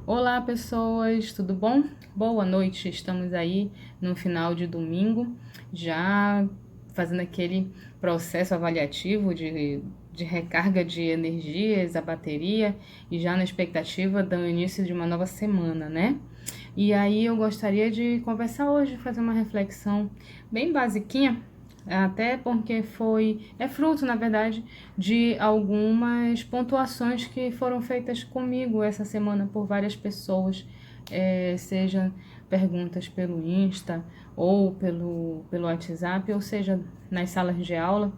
Olá, pessoas, tudo bom? Boa noite, estamos aí no final de domingo, já fazendo aquele processo avaliativo de recarga de energias, a bateria, e já na expectativa do início de uma nova semana, né? E aí eu gostaria de conversar hoje, fazer uma reflexão bem basiquinha, até porque é fruto, na verdade, de algumas pontuações que foram feitas comigo essa semana por várias pessoas, seja perguntas pelo Insta ou pelo WhatsApp, ou seja, nas salas de aula,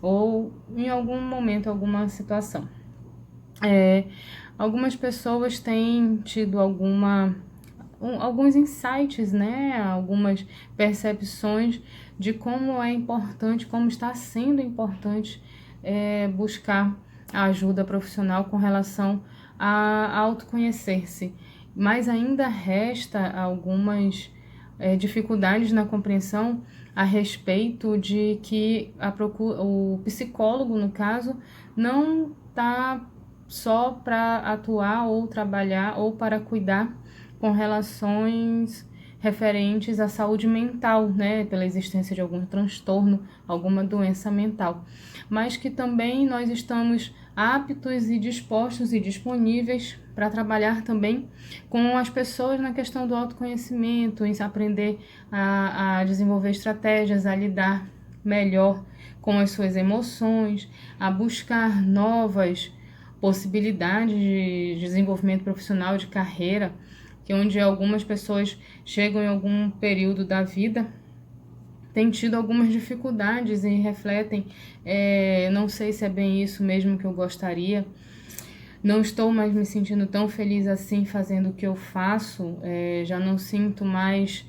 ou em algum momento, alguma situação. É, Algumas pessoas têm tido alguns insights, né? Algumas percepções de como é importante, como está sendo importante buscar a ajuda profissional com relação a autoconhecer-se. Mas ainda resta algumas dificuldades na compreensão a respeito de que o psicólogo, no caso, não está só para atuar ou trabalhar ou para cuidar com relações referentes à saúde mental, né, pela existência de algum transtorno, alguma doença mental, mas que também nós estamos aptos e dispostos e disponíveis para trabalhar também com as pessoas na questão do autoconhecimento, em aprender a desenvolver estratégias, a lidar melhor com as suas emoções, a buscar novas possibilidades de desenvolvimento profissional, de carreira, que onde algumas pessoas chegam em algum período da vida têm tido algumas dificuldades e refletem, não sei se é bem isso mesmo que eu gostaria, não estou mais me sentindo tão feliz assim fazendo o que eu faço, já não sinto mais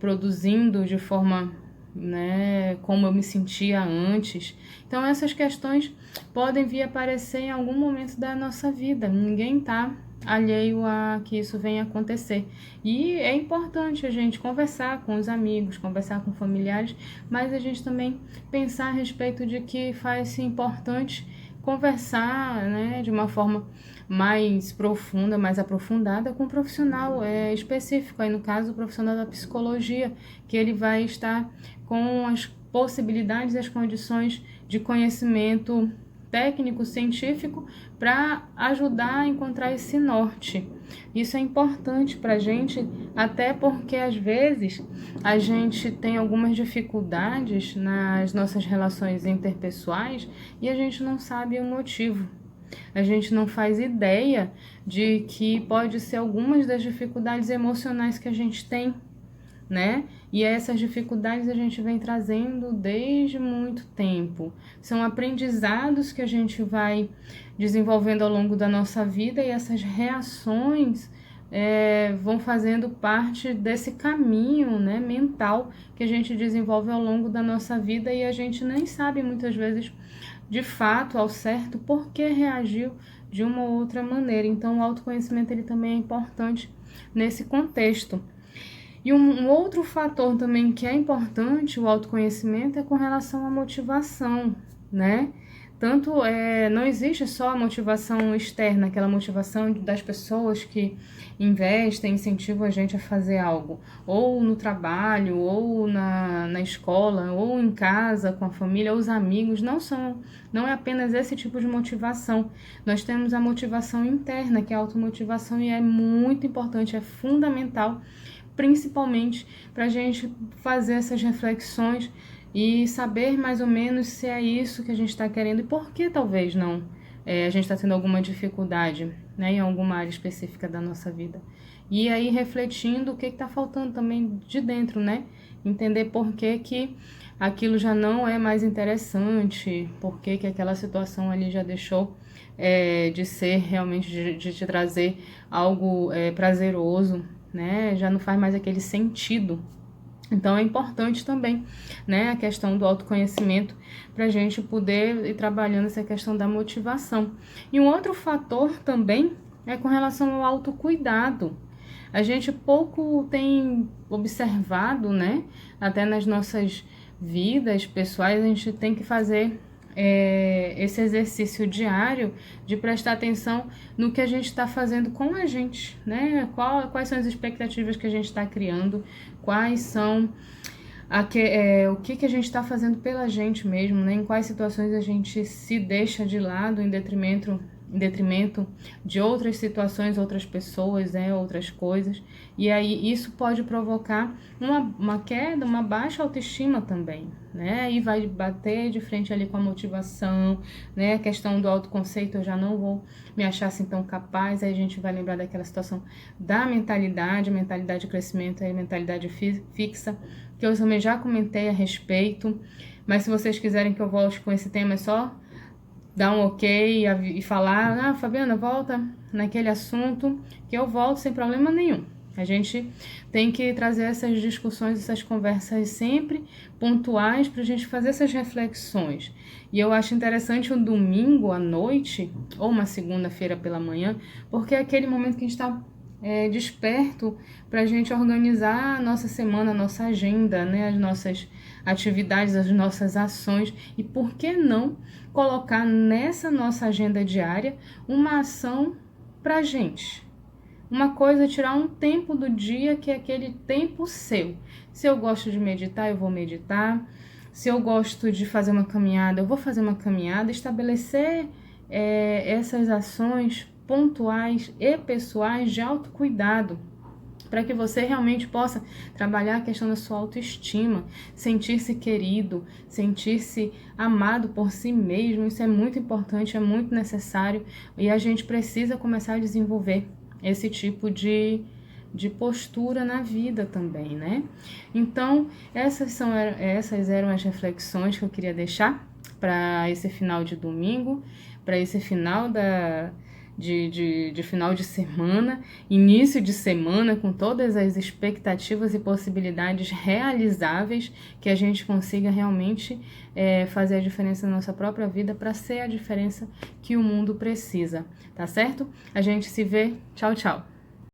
produzindo de forma, né, como eu me sentia antes. Então essas questões podem vir a aparecer em algum momento da nossa vida. Ninguém está alheio a que isso venha acontecer. E é importante a gente conversar com os amigos, conversar com familiares, mas a gente também pensar a respeito de que faz-se importante conversar, né, de uma forma mais profunda, mais aprofundada com um profissional específico, aí no caso o profissional da psicologia, que ele vai estar com as possibilidades e as condições de conhecimento técnico, científico, para ajudar a encontrar esse norte. Isso é importante para a gente, até porque às vezes a gente tem algumas dificuldades nas nossas relações interpessoais e a gente não sabe o motivo. A gente não faz ideia de que pode ser algumas das dificuldades emocionais que a gente tem, né? E essas dificuldades a gente vem trazendo desde muito tempo. São aprendizados que a gente vai desenvolvendo ao longo da nossa vida e essas reações vão fazendo parte desse caminho, né, mental que a gente desenvolve ao longo da nossa vida e a gente nem sabe muitas vezes de fato ao certo por que reagiu de uma ou outra maneira. Então o autoconhecimento ele também é importante nesse contexto. E um outro fator também que é importante, o autoconhecimento, é com relação à motivação, né? Tanto não existe só a motivação externa, aquela motivação das pessoas que investem, incentivam a gente a fazer algo, ou no trabalho, ou na escola, ou em casa, com a família, ou os amigos, não é apenas esse tipo de motivação. Nós temos a motivação interna, que é a automotivação, e é muito importante, é fundamental, principalmente para a gente fazer essas reflexões e saber mais ou menos se é isso que a gente está querendo e por que talvez não a gente está tendo alguma dificuldade, né, em alguma área específica da nossa vida. E aí refletindo o que está faltando também de dentro, né? Entender por que que aquilo já não é mais interessante, por que que aquela situação ali já deixou de ser realmente, de te trazer algo prazeroso, né? Já não faz mais aquele sentido. Então é importante também, né, a questão do autoconhecimento para a gente poder ir trabalhando essa questão da motivação. E um outro fator também é com relação ao autocuidado. A gente pouco tem observado, né, até nas nossas vidas pessoais, a gente tem que fazer esse exercício diário de prestar atenção no que a gente está fazendo com a gente, né? Quais são as expectativas que a gente está criando, quais são o que a gente está fazendo pela gente mesmo, né? Em quais situações a gente se deixa de lado em detrimento de outras situações, outras pessoas, né? Outras coisas. E aí isso pode provocar uma queda, uma baixa autoestima também, né? E vai bater de frente ali com a motivação, né? A questão do autoconceito, eu já não vou me achar assim tão capaz. Aí a gente vai lembrar daquela situação da mentalidade de crescimento, aí mentalidade fixa, que eu também já comentei a respeito. Mas se vocês quiserem que eu volte com esse tema, é só dar um ok e falar, Fabiana, volta naquele assunto, que eu volto sem problema nenhum. A gente tem que trazer essas discussões, essas conversas sempre pontuais para a gente fazer essas reflexões. E eu acho interessante um domingo à noite ou uma segunda-feira pela manhã, porque é aquele momento que a gente está desperto para a gente organizar a nossa semana, a nossa agenda, né? As nossas atividades, as nossas ações. E por que não colocar nessa nossa agenda diária uma ação para a gente? Uma coisa é tirar um tempo do dia que é aquele tempo seu. Se eu gosto de meditar, eu vou meditar. Se eu gosto de fazer uma caminhada, eu vou fazer uma caminhada. Estabelecer essas ações pontuais e pessoais de autocuidado, para que você realmente possa trabalhar a questão da sua autoestima, sentir-se querido, sentir-se amado por si mesmo. Isso é muito importante, é muito necessário e a gente precisa começar a desenvolver esse tipo de postura na vida também, né? Então, essas eram as reflexões que eu queria deixar para esse final de domingo, para esse final de final de semana, início de semana, com todas as expectativas e possibilidades realizáveis, que a gente consiga realmente fazer a diferença na nossa própria vida para ser a diferença que o mundo precisa, tá certo? A gente se vê. Tchau, tchau!